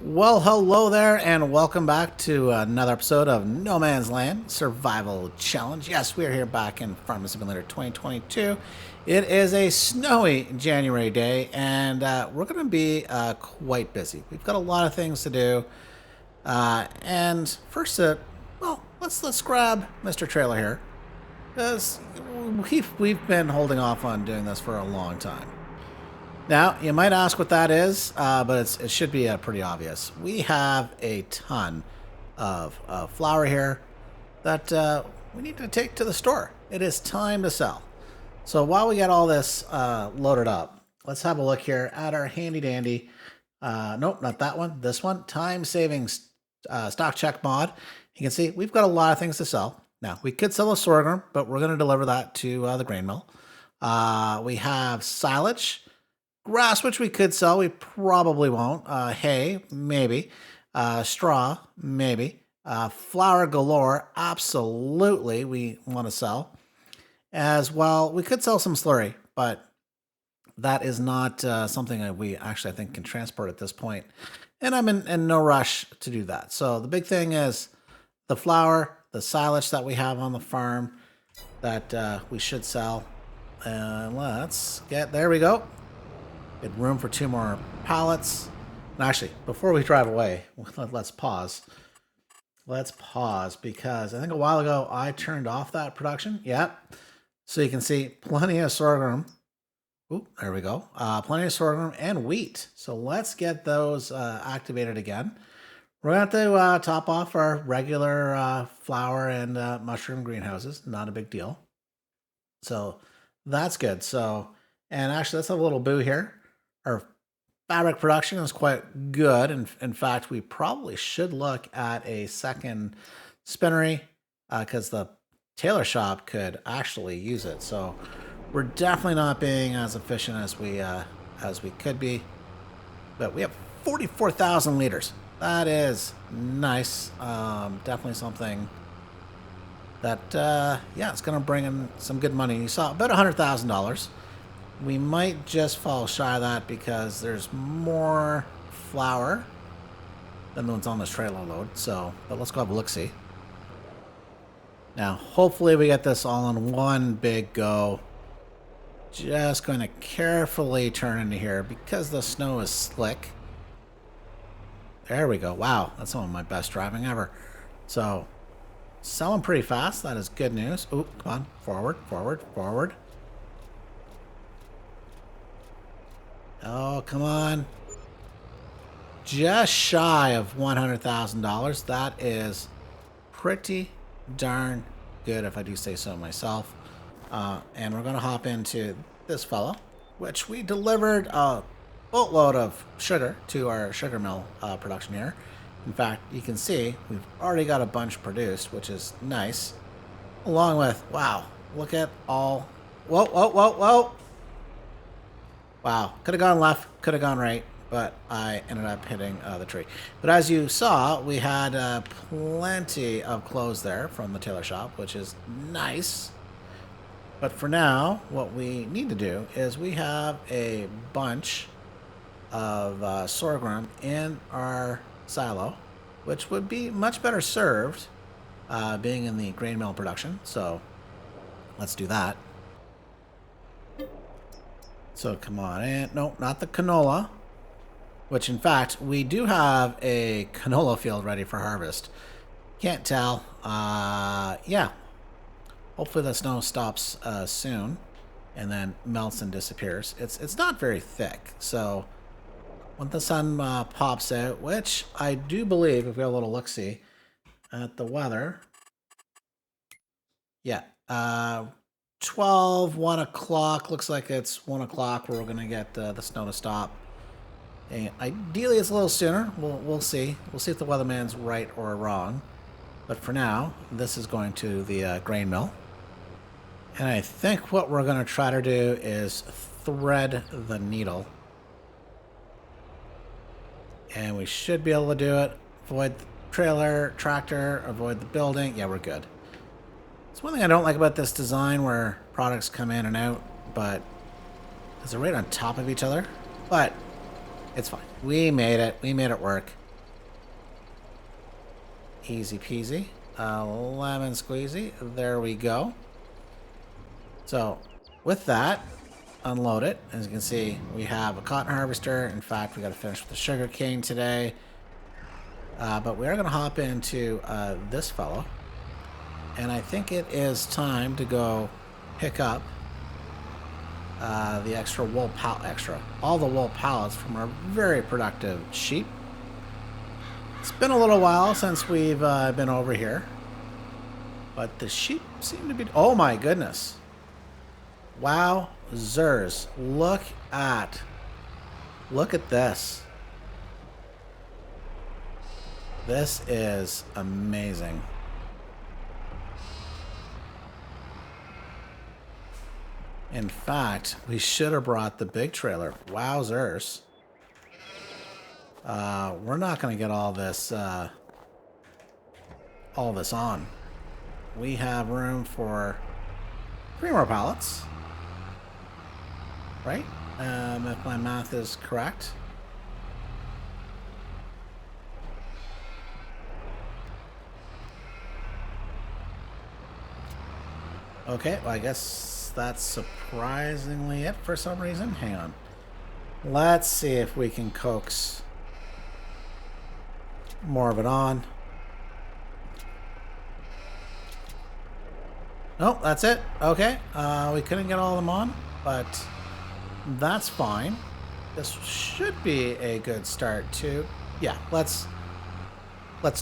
Well, hello there, and welcome back to another episode of No Man's Land Survival Challenge. Yes, we are here back in Farming Simulator 2022. It is a snowy January day, and we're going to be quite busy. We've got a lot of things to do, and first, well, let's grab Mr. Trailer here, because we've been holding off on doing this for a long time. Now, you might ask what that is, but it should be pretty obvious. We have a ton of flour here that we need to take to the store. It is time to sell. So while we get all this loaded up, let's have a look here at our handy dandy, nope, not that one, this one, time saving stock check mod. You can see we've got a lot of things to sell. Now, we could sell a sorghum, but we're going to deliver that to the grain mill. We have silage. Grass, which we could sell, we probably won't. Hay, maybe. Straw, maybe. Flour galore, absolutely we want to sell. As well, we could sell some slurry, but that is not something that we actually, I think, can transport at this point. And I'm in no rush to do that. So the big thing is the flour, the silage that we have on the farm that we should sell. Let's get, there we go. Get room for 2 more pallets. And actually, before we drive away, let's pause. Let's pause because I think a while ago I turned off that production. Yep. So you can see plenty of sorghum. Ooh, there we go. Plenty of sorghum and wheat. So let's get those activated again. We're going to have to top off our regular flour and mushroom greenhouses. Not a big deal. So that's good. So, and actually, let's have a little boo here. Our fabric production is quite good. In fact, we probably should look at a second spinnery because the tailor shop could actually use it. So we're definitely not being as efficient as we could be. But we have 44,000 liters. That is nice. Definitely something that, yeah, it's going to bring in some good money. You saw about $100,000. We might just fall shy of that because there's more flour than what's on this trailer load. So, but let's go have a look-see. Now, hopefully we get this all in one big go. Just going to carefully turn into here because the snow is slick. There we go. Wow, that's some of my best driving ever. So, selling pretty fast. That is good news. Ooh, come on. Forward, forward, forward. Oh, come on. Just shy of $100,000. That is pretty darn good, if I do say so myself. And we're going to hop into this fellow, which we delivered a boatload of sugar to our sugar mill production here. In fact, you can see we've already got a bunch produced, which is nice. Along with, wow, look at all... Whoa, whoa, whoa, whoa! Wow, could have gone left, could have gone right, but I ended up hitting the tree. But as you saw, we had plenty of clothes there from the tailor shop, which is nice. But for now, what we need to do is we have a bunch of sorghum in our silo, which would be much better served being in the grain mill production. So let's do that. So come on, and no, not the canola, which in fact, we do have a canola field ready for harvest. Can't tell. Yeah. Hopefully the snow stops soon and then melts and disappears. It's not very thick, so when the sun pops out, which I do believe, if we have a little look-see at the weather, yeah, 1 o'clock. Looks like it's 1 o'clock where we're going to get the snow to stop. And ideally, it's a little sooner. We'll see. We'll see if the weatherman's right or wrong. But for now, this is going to the grain mill. And I think what we're going to try to do is thread the needle. And we should be able to do it. Avoid the trailer, tractor, avoid the building. Yeah, we're good. It's one thing I don't like about this design where products come in and out, but because they're right on top of each other. But it's fine. We made it. We made it work. Easy peasy. Lemon squeezy. There we go. So with that, unload it. As you can see, we have a cotton harvester. In fact, we got to finish with the sugarcane today. But we are going to hop into this fellow. And I think it is time to go pick up the extra wool all the wool pallets from our very productive sheep. It's been a little while since we've been over here, but the sheep seem to be. Oh my goodness! Wow, Zers! Look at this. This is amazing. In fact, we should have brought the big trailer. Wowzers. We're not going to get all this on. We have room for 3 more pallets. Right? If my math is correct. Okay, well, I guess that's surprisingly it for some reason. Hang on. Let's see if we can coax more of it on. Nope, that's it. Okay. We couldn't get all of them on, but that's fine. This should be a good start to. Yeah, let's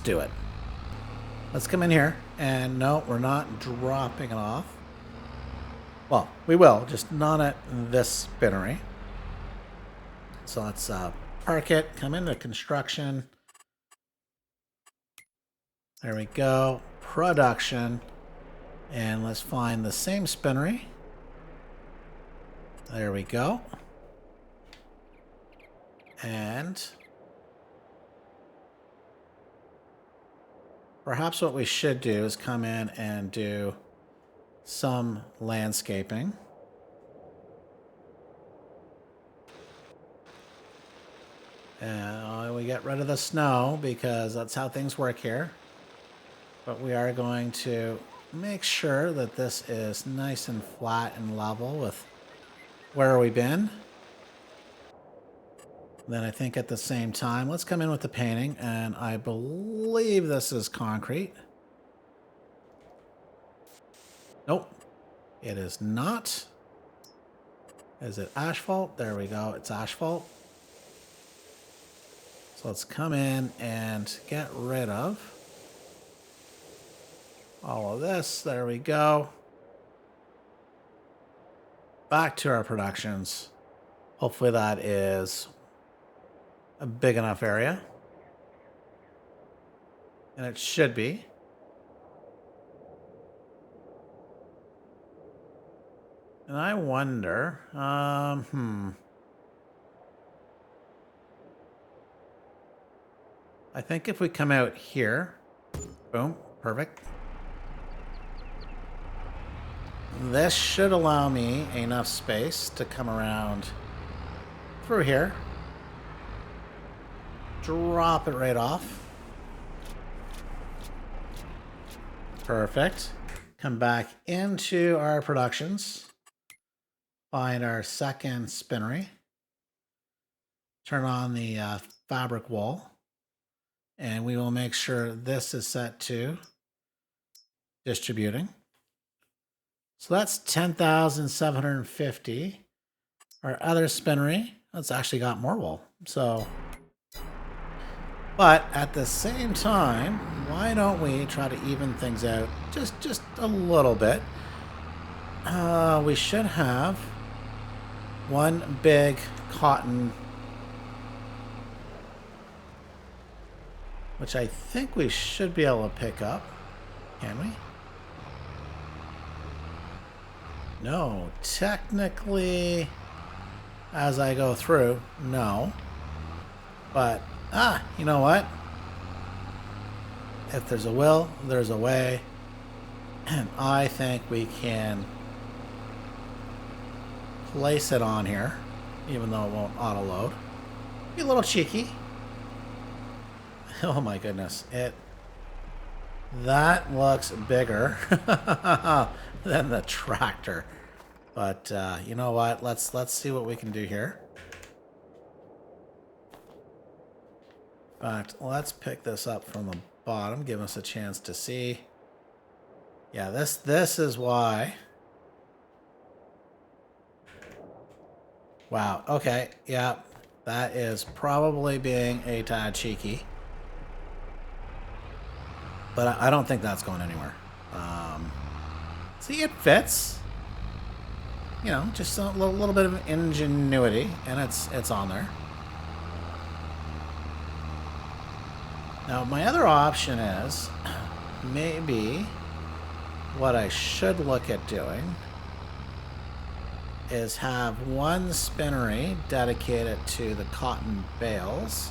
do it. Let's come in here, and no, we're not dropping it off. Well, we will, just not at this spinnery. So let's park it, come into construction. There we go. Production. And let's find the same spinnery. There we go. And perhaps what we should do is come in and do some landscaping. And we get rid of the snow because that's how things work here. But we are going to make sure that this is nice and flat and level with where we've been. Then I think at the same time, let's come in with the painting, and I believe this is concrete. Nope, it is not. Is it asphalt? There we go, it's asphalt. So let's come in and get rid of all of this. There we go. Back to our productions. Hopefully that is a big enough area. And it should be. And I wonder, I think if we come out here, boom, perfect. This should allow me enough space to come around through here. Drop it right off. Perfect. Come back into our productions. Find our second spinnery. Turn on the fabric wall. And we will make sure this is set to distributing. So that's 10,750. Our other spinnery, that's actually got more wool. So, but at the same time, why don't we try to even things out just a little bit? We should have one big cotton, which I think we should be able to pick up. Can we? No, technically, as I go through, no. But, you know what? If there's a will, there's a way. And I think we can place it on here, even though it won't auto-load. Be a little cheeky. Oh my goodness. That looks bigger than the tractor. But you know what? Let's see what we can do here. In fact, let's pick this up from the bottom, give us a chance to see. Yeah, this is why. Wow. Okay. Yeah, that is probably being a tad cheeky. But I don't think that's going anywhere. See, it fits. You know, just a little bit of ingenuity, and it's on there. Now, my other option is maybe what I should look at doing is have one spinnery dedicated to the cotton bales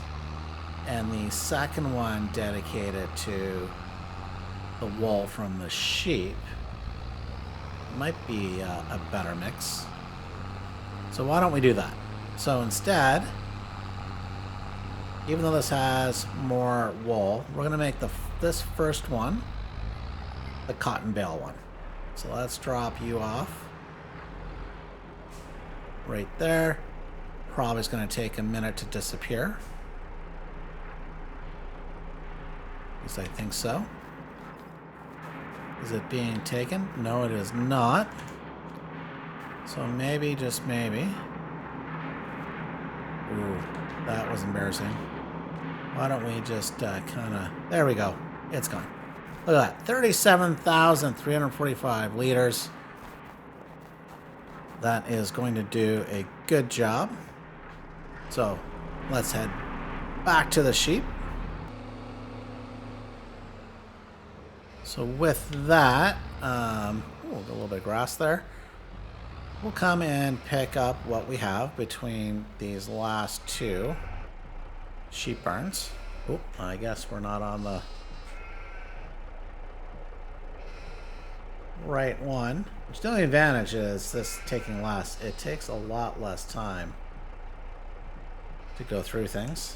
and the second one dedicated to the wool from the sheep. Might be a better mix. So why don't we do that? So instead, even though this has more wool, we're going to make this first one the cotton bale one. So let's drop you off right there. Probably is going to take a minute to disappear. At least I think so. Is it being taken? No, it is not. So maybe, just maybe. Ooh, that was embarrassing. Why don't we just kind of... There we go. It's gone. Look at that. 37,345 liters. That is going to do a good job. So let's head back to the sheep. So with that, a little bit of grass there. We'll come and pick up what we have between these last two sheep barns. Oh, I guess we're not on the right one. Which the only advantage is this taking less. It takes a lot less time to go through things.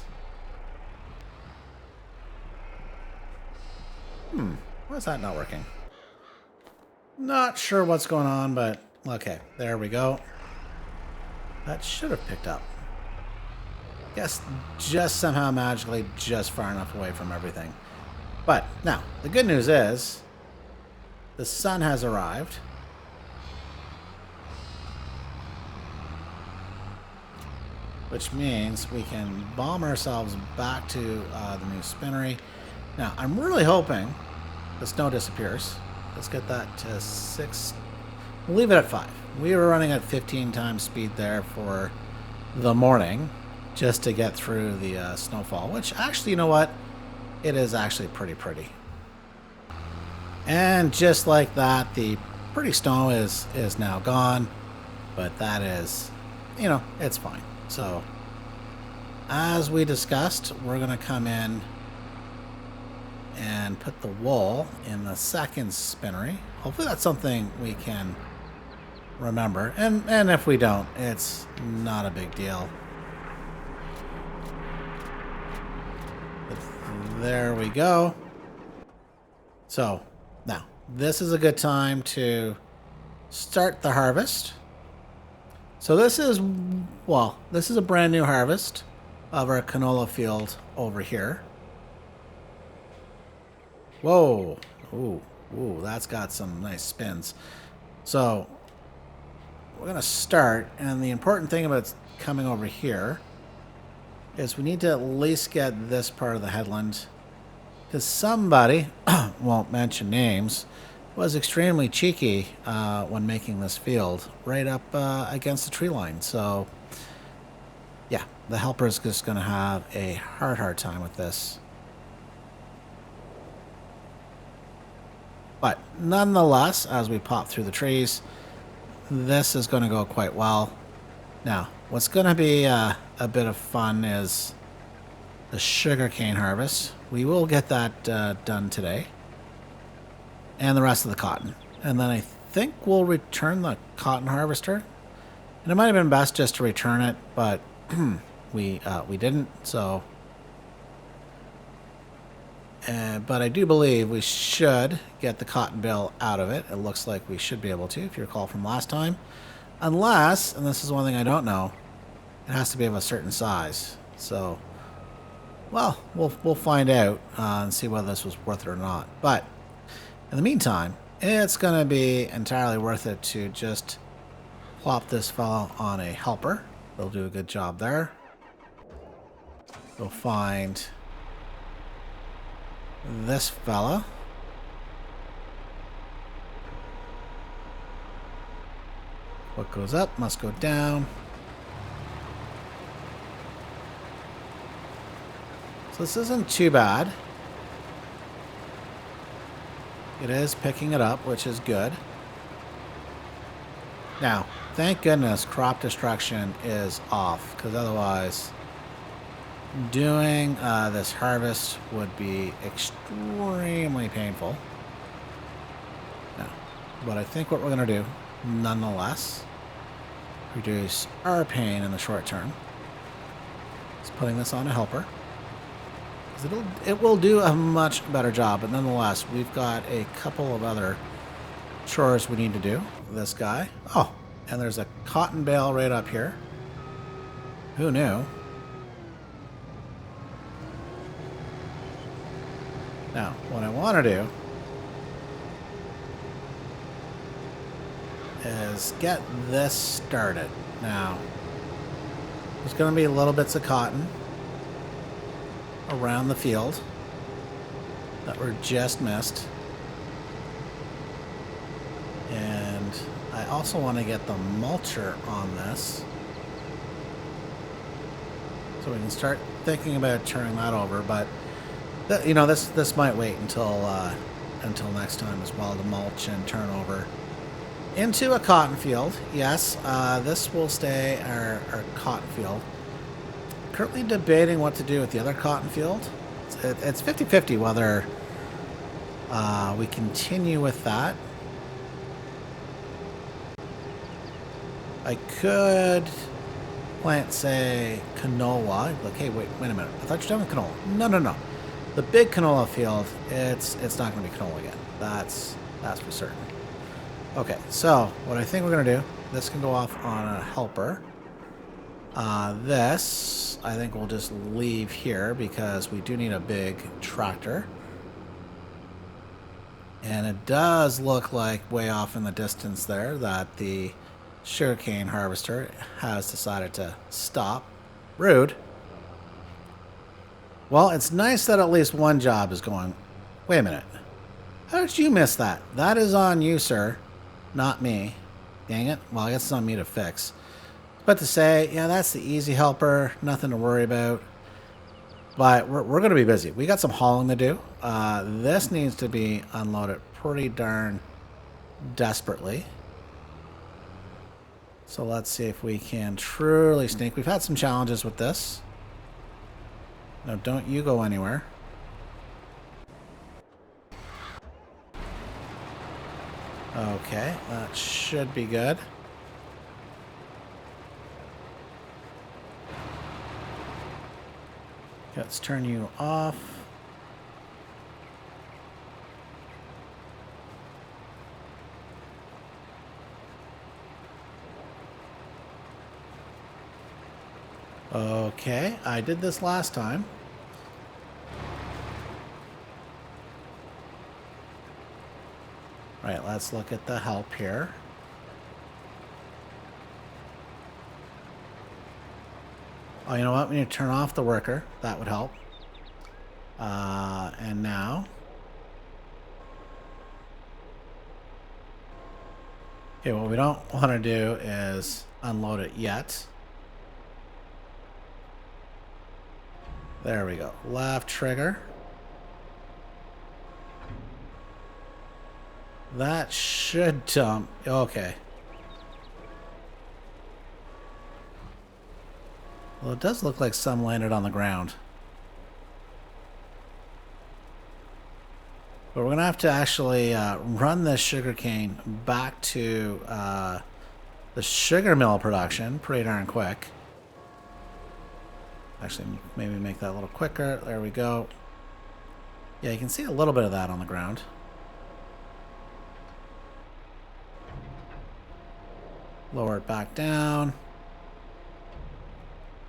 Why is that not working? Not sure what's going on, but okay, there we go. That should have picked up. Guess just somehow magically just far enough away from everything. But now, the good news is the sun has arrived. Which means we can bomb ourselves back to the new spinnery. Now, I'm really hoping the snow disappears. Let's get that to 6. We'll leave it at 5. We were running at 15 times speed there for the morning just to get through the snowfall, which actually, you know what? It is actually pretty. And just like that, the pretty snow is now gone, but that is, you know, it's fine. So, as we discussed, we're going to come in and put the wool in the second spinnery. Hopefully that's something we can remember. And if we don't, it's not a big deal. But there we go. So, now, this is a good time to start the harvest. So this is a brand new harvest of our canola field over here. Whoa. Ooh, that's got some nice spins. So we're going to start, and the important thing about coming over here is we need to at least get this part of the headland, because somebody, won't mention names, was extremely cheeky when making this field right up against the tree line. So yeah, the helper is just going to have a hard time with this. But nonetheless, as we pop through the trees, this is going to go quite well. Now, what's going to be a bit of fun is the sugarcane harvest. We will get that done today. And the rest of the cotton. And then I think we'll return the cotton harvester. And it might have been best just to return it, but we didn't. So But I do believe we should get the cotton bale out of it. It looks like we should be able to, if you recall from last time. Unless, and this is one thing I don't know, it has to be of a certain size. So, well, we'll find out and see whether this was worth it or not. But in the meantime, it's going to be entirely worth it to just plop this fella on a helper. They'll do a good job there. We'll find this fella. What goes up must go down. So this isn't too bad. It is picking it up, which is good. Now, thank goodness crop destruction is off, because otherwise doing this harvest would be extremely painful. Now, but I think what we're going to do, nonetheless, reduce our pain in the short term, is putting this on a helper. It will do a much better job, but nonetheless, we've got a couple of other chores we need to do. This guy. Oh, and there's a cotton bale right up here. Who knew? Now, what I want to do is get this started. Now, there's going to be little bits of cotton around the field that were just missed. And I also want to get the mulcher on this, so we can start thinking about turning that over. But you know, this might wait until next time as well to mulch and turn over into a cotton field. Yes, this will stay our cotton field. Currently debating what to do with the other cotton field. It's 50-50 whether we continue with that. I could plant, say, canola. Like, hey, wait a minute. I thought you were done with canola. No. The big canola field, it's not going to be canola again. That's for certain. Okay, so what I think we're going to do, this can go off on a helper. This, I think we'll just leave here because we do need a big tractor. And it does look like way off in the distance there that the sugarcane harvester has decided to stop. Rude. Well, it's nice that at least one job is going. Wait a minute. How did you miss that? That is on you, sir. Not me. Dang it. Well, I guess it's on me to fix. But to say, yeah, that's the easy helper. Nothing to worry about. But we're going to be busy. We got some hauling to do. This needs to be unloaded pretty darn desperately. So let's see if we can truly sneak. We've had some challenges with this. No, don't you go anywhere. Okay, that should be good. Let's turn you off. Okay, I did this last time. Right, let's look at the help here. Oh, you know what? We need to turn off the worker. That would help. And now. Okay, what we don't want to do is unload it yet. There we go. Left trigger. That should dump. Okay. Well, it does look like some landed on the ground. But we're going to have to actually run this sugarcane back to the sugar mill production pretty darn quick. Actually, maybe make that a little quicker. There we go. Yeah, you can see a little bit of that on the ground. Lower it back down.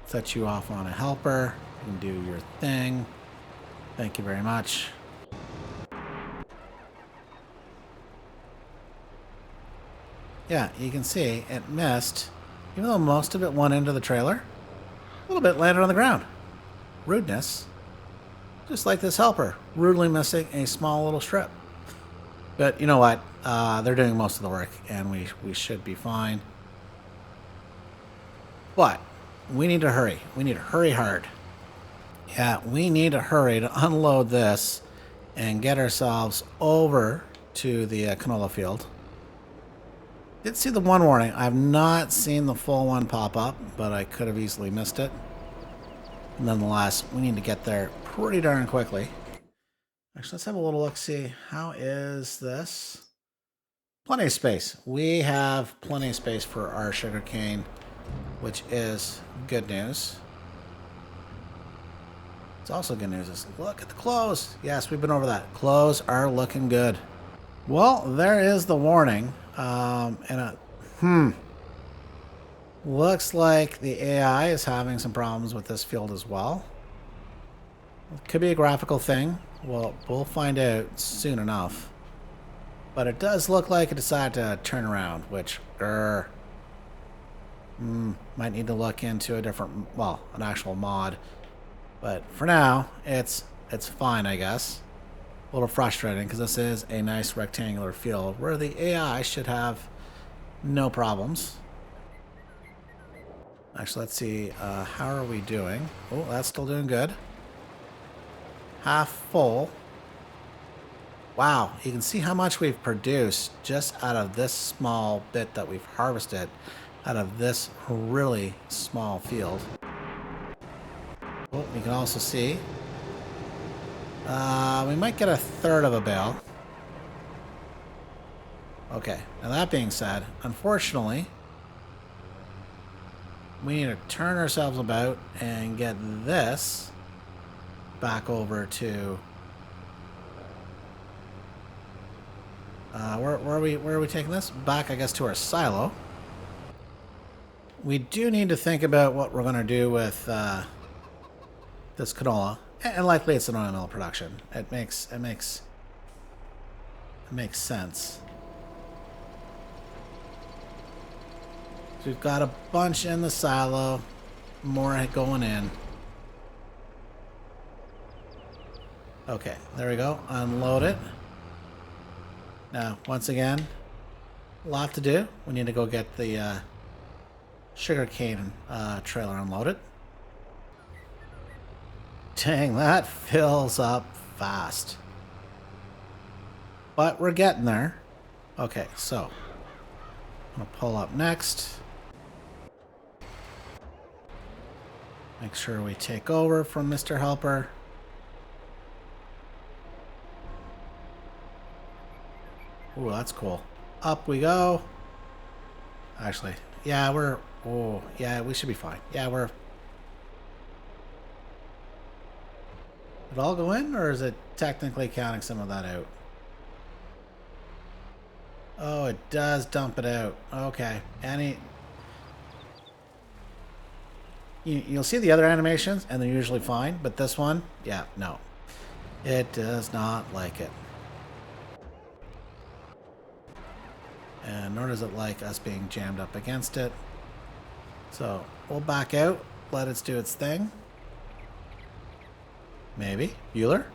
Set you off on a helper. You can do your thing. Thank you very much. Yeah, you can see it missed. Even though most of it went into the trailer, a little bit landed on the ground. Rudeness. Just like this helper, rudely missing a small little strip. But you know what? They're doing most of the work, and we should be fine. But we need to hurry. We need to hurry hard. Yeah, we need to hurry to unload this and get ourselves over to the canola field. Did see the one warning. I've not seen the full one pop up, but I could have easily missed it. Nonetheless, we need to get there pretty darn quickly. Actually, let's have a little look-see. How is this? Plenty of space. We have plenty of space for our sugarcane, which is good news. It's also good news is look at the clothes. Yes, we've been over that. Clothes are looking good. Well, there is the warning. Looks like the AI is having some problems with this field as well. It could be a graphical thing. Well, we'll find out soon enough. But it does look like it decided to turn around, which might need to look into a different, well, an actual mod. But for now, it's fine, I guess. A little frustrating because this is a nice rectangular field where the AI should have no problems. Actually, let's see. How are we doing? Oh, that's still doing good. Half full. Wow, you can see how much we've produced just out of this small bit that we've harvested out of this really small field. Oh, you can also see we might get a third of a bale. Okay, now that being said, unfortunately, we need to turn ourselves about and get this back over to where are we taking this? Back, I guess, to our silo. We do need to think about what we're going to do with this canola, and likely it's an oil mill production. It makes sense. So we've got a bunch in the silo, more going in. Okay, there we go. Unload it. Now, once again, a lot to do. We need to go get the sugarcane trailer unloaded. Dang, that fills up fast. But we're getting there. Okay, so I'm gonna pull up next. Make sure we take over from Mr. Helper. Ooh, that's cool. Up we go. Actually, yeah, we should be fine. Yeah, Did it all go in, or is it technically counting some of that out? Oh, it does dump it out. Okay. You'll see the other animations, and they're usually fine, but this one, yeah, no. It does not like it. And nor does it like us being jammed up against it. So we'll back out, let it do its thing. Maybe. Bueller?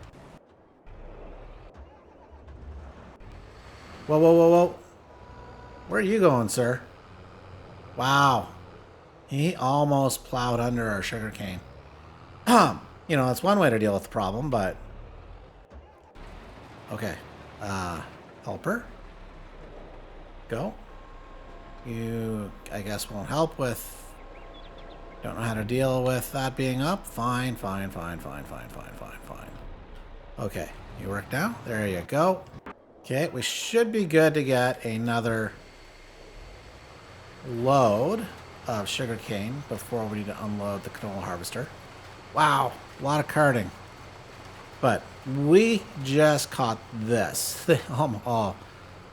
Whoa, whoa, whoa, whoa. Where are you going, sir? Wow. He almost plowed under our sugarcane. You know, that's one way to deal with the problem, but... Okay. Helper? Go. You, I guess, won't help with... Don't know how to deal with that being up. Fine. Okay. You work now? There you go. Okay, we should be good to get another load of sugarcane before we need to unload the canola harvester. Wow, a lot of carting. But we just caught this. Oh,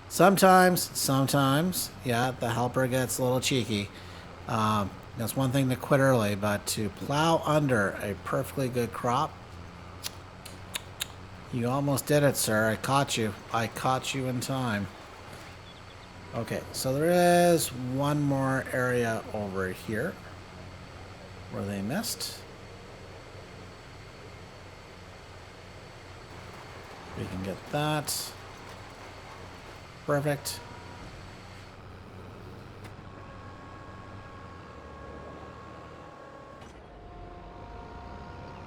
sometimes, yeah, the helper gets a little cheeky. That's one thing to quit early, but to plow under a perfectly good crop, you almost did it, sir. I caught you. I caught you in time. Okay, so there is one more area over here where they missed. We can get that. Perfect.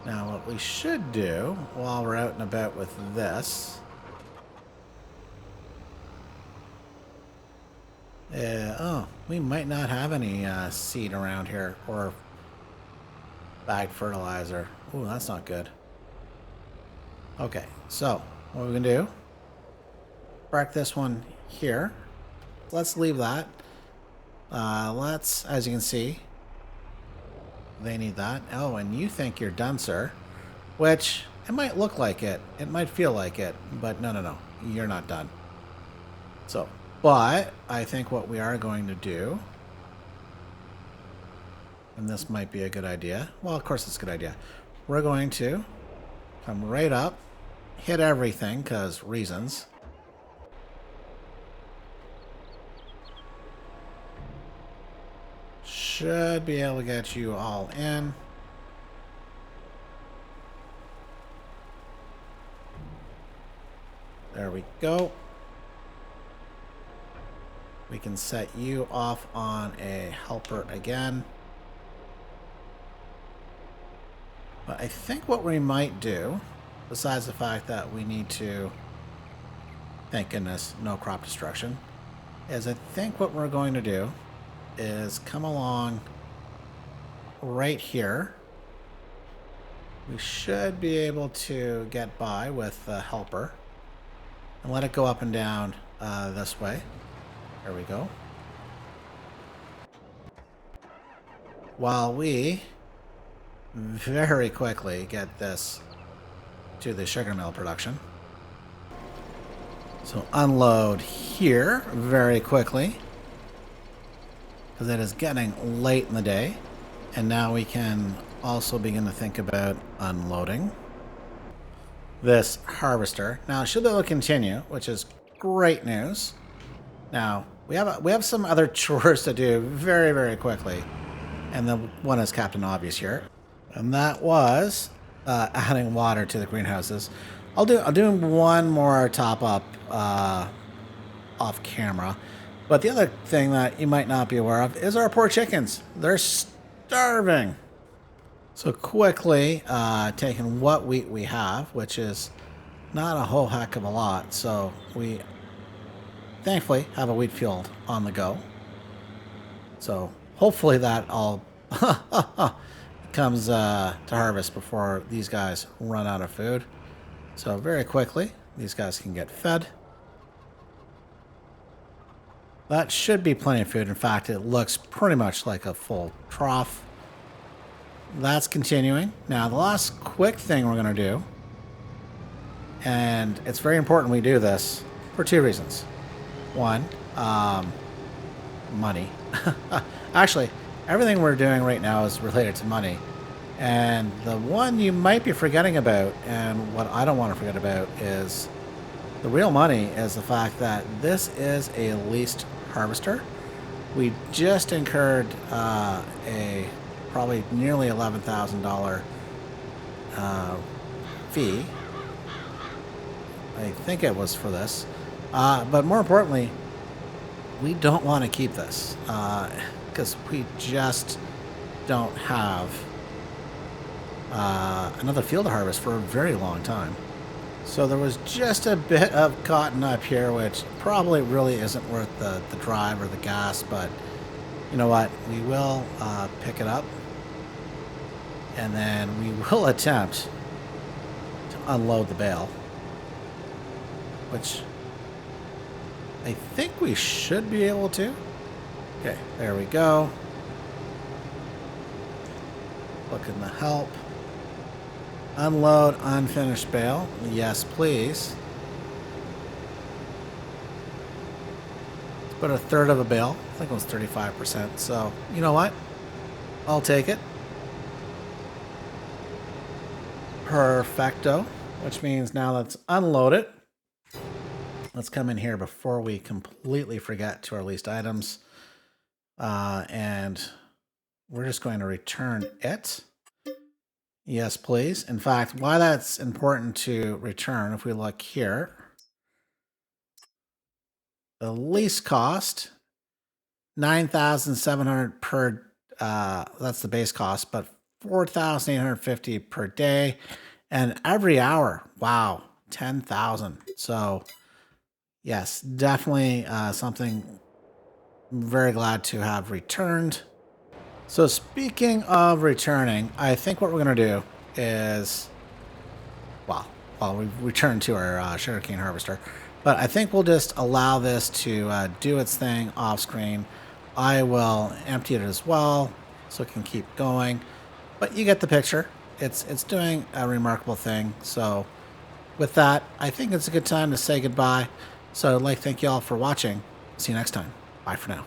Now what we should do while we're out and about with this, oh, we might not have any seed around here or bagged fertilizer. Ooh, that's not good. Okay, so what we're gonna do, park this one here. Let's leave that. Let's, as you can see, they need that. Oh, and you think you're done, sir. Which, it might look like it. It might feel like it. But no. You're not done. So, but I think what we are going to do, and this might be a good idea. Well, of course it's a good idea. We're going to come right up, hit everything, because reasons. Should be able to get you all in. There we go. We can set you off on a helper again. But I think what we might do, besides the fact that we need to, thank goodness, no crop destruction, is I think what we're going to do is come along right here. We should be able to get by with the helper and let it go up and down this way. There we go. While we very quickly get this to the sugar mill production. So unload here very quickly, because it is getting late in the day, and now we can also begin to think about unloading this harvester. Now it should be able to continue, which is great news. Now we have some other chores to do very, very quickly, and the one is Captain Obvious here, and that was adding water to the greenhouses. I'll do one more top up off camera. But the other thing that you might not be aware of is our poor chickens. They're starving. So quickly, taking what wheat we have, which is not a whole heck of a lot. So we thankfully have a wheat field on the go. So hopefully that all comes to harvest before these guys run out of food. So very quickly, these guys can get fed. That should be plenty of food. In fact, it looks pretty much like a full trough. That's continuing. Now, the last quick thing we're going to do, and it's very important we do this for two reasons. One, money. Actually, everything we're doing right now is related to money. And the one you might be forgetting about, and what I don't want to forget about, is the real money is the fact that this is a leased harvester. We just incurred a probably nearly $11,000 fee. I think it was for this. But more importantly, we don't want to keep this because we just don't have another field to harvest for a very long time. So there was just a bit of cotton up here, which probably really isn't worth the drive or the gas, but you know what? We will pick it up, and then we will attempt to unload the bale, which I think we should be able to. Okay, there we go. Look in the help. Unload unfinished bale. Yes, please. It's about a third of a bale. I think it was 35%. So, you know what? I'll take it. Perfecto. Which means now let's unload it. Let's come in here before we completely forget to our leased items. And we're just going to return it. Yes, please. In fact, why that's important to return, if we look here, the lease cost, 9,700 per, that's the base cost, but 4,850 per day. And every hour, wow, 10,000. So yes, definitely something I'm very glad to have returned. So speaking of returning, I think what we're going to do is, well, we return to our sugarcane harvester, but I think we'll just allow this to do its thing off screen. I will empty it as well so it can keep going, but you get the picture. It's doing a remarkable thing. So with that, I think it's a good time to say goodbye. So I'd like to thank you all for watching. See you next time. Bye for now.